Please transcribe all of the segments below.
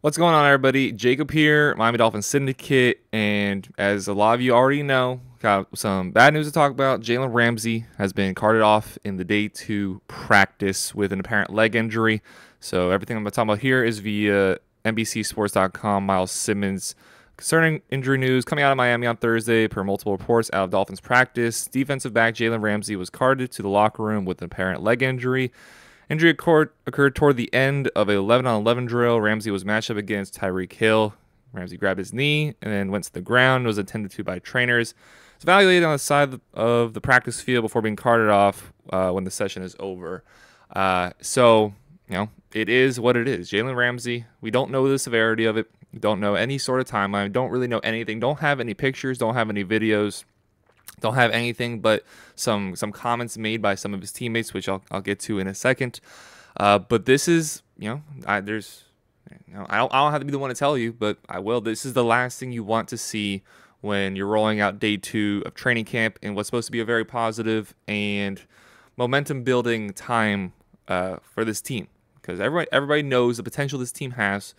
What's going on, everybody? Jacob here, Miami Dolphins Syndicate, and as a lot of you already know, got some bad news to talk about. Jalen Ramsey has been carted off in the day 2 practice with an apparent leg injury. So everything I'm going to talk about here is via NBCSports.com. Miles Simmons concerning injury news coming out of Miami on Thursday, per multiple reports out of Dolphins practice. Defensive back Jalen Ramsey was carted to the locker room with an apparent leg injury. Injury occurred toward the end of an 11-on-11 drill. Ramsey was matched up against Tyreek Hill. Ramsey grabbed his knee and then went to the ground. Was attended to by trainers. It's evaluated on the side of the practice field before being carted off when the session is over. So, it is what it is. Jalen Ramsey, we don't know the severity of it. We don't know any sort of timeline. Don't really know anything. Don't have any pictures. Don't have any videos. Don't have anything but some comments made by some of his teammates, which I'll get to in a second. But this is, I don't have to be the one to tell you, but I will. This is the last thing you want to see when you're rolling out day 2 of training camp in what's supposed to be a very positive and momentum building time for this team, because everybody knows the potential this team has,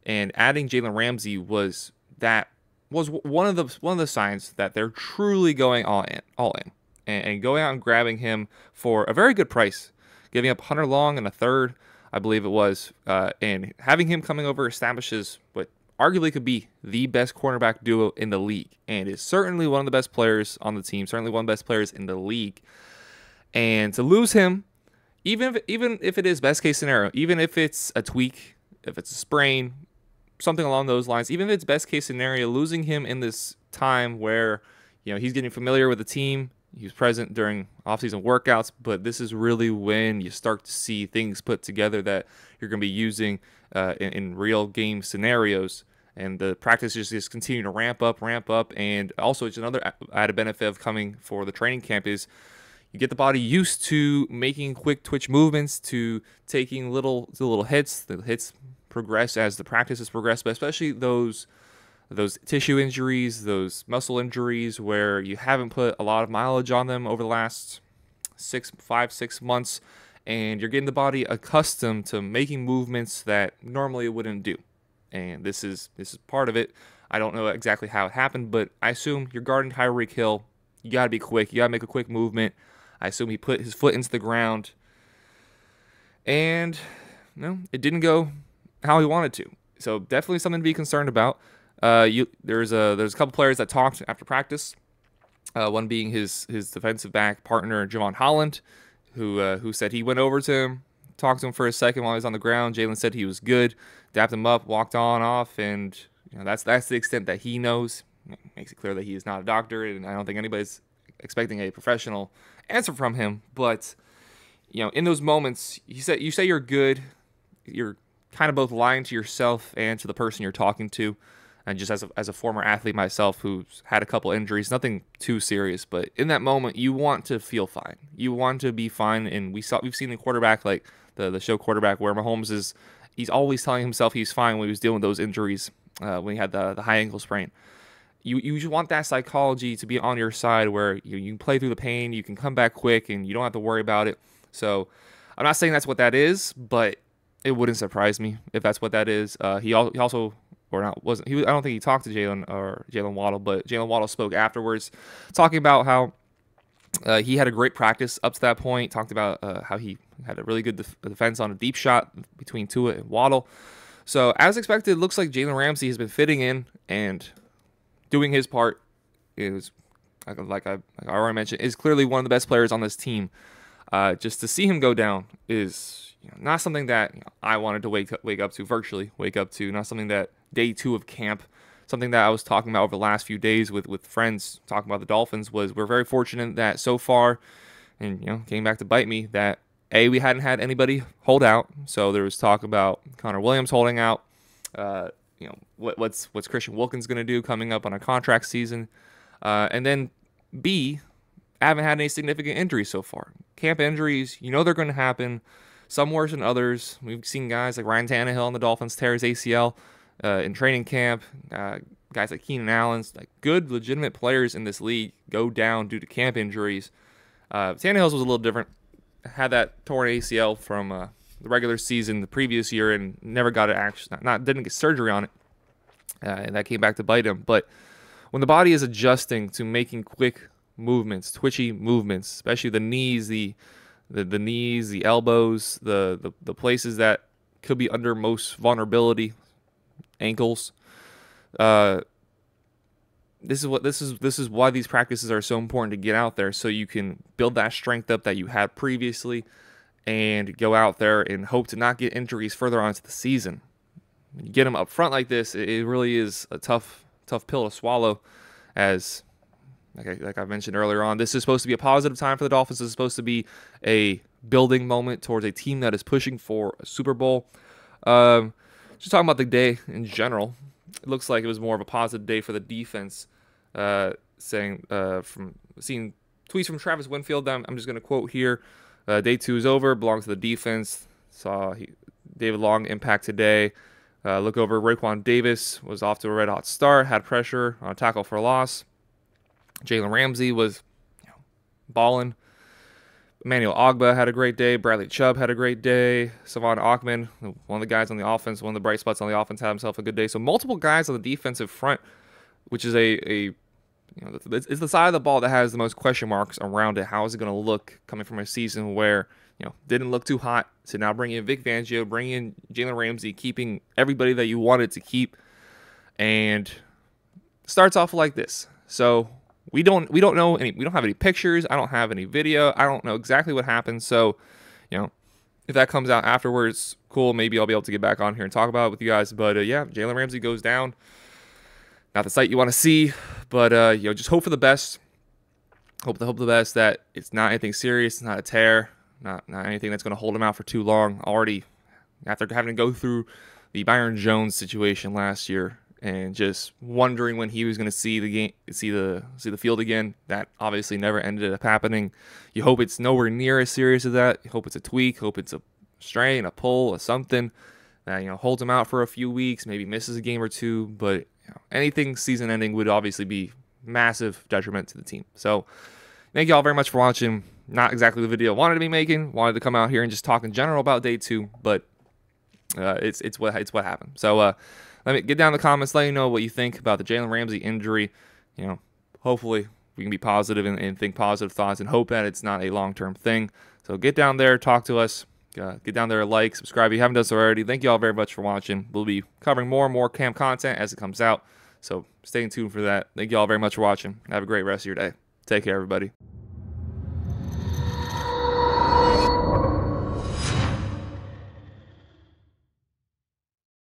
and adding Jalen Ramsey was one of the signs that they're truly going all in, and going out and grabbing him for a very good price, giving up Hunter Long and a third, I believe it was, and having him coming over establishes what arguably could be the best cornerback duo in the league, and is certainly one of the best players on the team, certainly one of the best players in the league. And to lose him, even if it is best case scenario, even if it's a tweak, if it's a sprain, something along those lines, even if it's best case scenario, losing him in this time where he's getting familiar with the team, he was present during offseason workouts, but this is really when you start to see things put together that you're going to be using in real game scenarios, and the practices just continue to ramp up, and also it's another added benefit of coming for the training camp is you get the body used to making quick twitch movements, to taking little hits. The hits progress as the practices progress, but especially those tissue injuries, those muscle injuries where you haven't put a lot of mileage on them over the last 6 months, and you're getting the body accustomed to making movements that normally it wouldn't do. And this is part of it. I don't know exactly how it happened, but I assume you're guarding Tyreek Hill. You got to be quick. You got to make a quick movement. I assume he put his foot into the ground, and it didn't go how he wanted to. So definitely something to be concerned about. There's a couple players that talked after practice. One being his defensive back partner Javon Holland, who said he went over to him, talked to him for a second while he was on the ground. Jalen said he was good, dapped him up, walked on off, and that's the extent that he knows. Makes it clear that he is not a doctor, and I don't think anybody's expecting a professional answer from him. But in those moments, you say you're good, you're kind of both lying to yourself and to the person you're talking to. And just as a former athlete myself who's had a couple injuries, nothing too serious, but in that moment you want to feel fine. You want to be fine, and we've seen the quarterback, like the show Quarterback, where Mahomes he's always telling himself he's fine when he was dealing with those injuries, when he had the high ankle sprain. You just want that psychology to be on your side, where you can play through the pain, you can come back quick, and you don't have to worry about it. So I'm not saying that's what that is, but it wouldn't surprise me if that's what that is. He also, or not, wasn't he? I don't think he talked to Jalen Waddle, but Jalen Waddle spoke afterwards, talking about how he had a great practice up to that point. Talked about how he had a really good defense on a deep shot between Tua and Waddle. So as expected, it looks like Jalen Ramsey has been fitting in and doing his part. It was like I already mentioned, is clearly one of the best players on this team. Just to see him go down is not something that I wanted to wake up to. Not something that day 2 of camp, something that I was talking about over the last few days with friends talking about the Dolphins, was we're very fortunate that so far, and came back to bite me, that we hadn't had anybody hold out. So there was talk about Connor Williams holding out. What's Christian Wilkins going to do coming up on a contract season, and then B, I haven't had any significant injuries so far. Camp injuries, they're going to happen. Some worse than others. We've seen guys like Ryan Tannehill on the Dolphins tear his ACL in training camp. Guys like Keenan Allen, like good, legitimate players in this league, go down due to camp injuries. Tannehill's was a little different. Had that torn ACL from the regular season the previous year and never got it didn't get surgery on it, and that came back to bite him. But when the body is adjusting to making quick movements, twitchy movements, especially the knees, the knees, the elbows, the places that could be under most vulnerability, ankles. This is why these practices are so important to get out there, so you can build that strength up that you had previously and go out there and hope to not get injuries further on into the season. When you get them up front like this, it really is a tough pill to swallow, as like I mentioned earlier on, this is supposed to be a positive time for the Dolphins. This is supposed to be a building moment towards a team that is pushing for a Super Bowl. Just talking about the day in general, it looks like it was more of a positive day for the defense. Seeing tweets from Travis Winfield, I'm just going to quote here. Day 2 is over, belongs to the defense. Saw David Long impact today. Look over, Raekwon Davis was off to a red-hot start, had pressure on a tackle for a loss. Jalen Ramsey was balling. Emmanuel Ogbah had a great day. Bradley Chubb had a great day. Savon Ahmed, one of the guys on the offense, one of the bright spots on the offense, had himself a good day. So multiple guys on the defensive front, which is it's the side of the ball that has the most question marks around it. How is it going to look coming from a season where didn't look too hot? So now bring in Vic Fangio, bring in Jalen Ramsey, keeping everybody that you wanted to keep, and starts off like this. So we don't know any. We don't have any pictures. I don't have any video. I don't know exactly what happened. So, if that comes out afterwards, cool. Maybe I'll be able to get back on here and talk about it with you guys. But yeah, Jalen Ramsey goes down. Not the sight you want to see, but just hope for the best. Hope the best that it's not anything serious. It's not a tear. Not anything that's going to hold him out for too long. Already, after having to go through the Byron Jones situation last year, and just wondering when he was going to see the field again. That obviously never ended up happening. You hope it's nowhere near as serious as that. You hope it's a tweak. Hope it's a strain, a pull, or something that holds him out for a few weeks. Maybe misses a game or two. But anything season-ending would obviously be massive detriment to the team. So thank you all very much for watching. Not exactly the video I wanted to be making. Wanted to come out here and just talk in general about day 2, but it's what happened. So. Let me get down in the comments. Let me know what you think about the Jalen Ramsey injury. Hopefully we can be positive and think positive thoughts and hope that it's not a long-term thing. So get down there, talk to us. Get down there, like, subscribe if you haven't done so already. Thank you all very much for watching. We'll be covering more and more camp content as it comes out. So stay tuned for that. Thank you all very much for watching. Have a great rest of your day. Take care, everybody.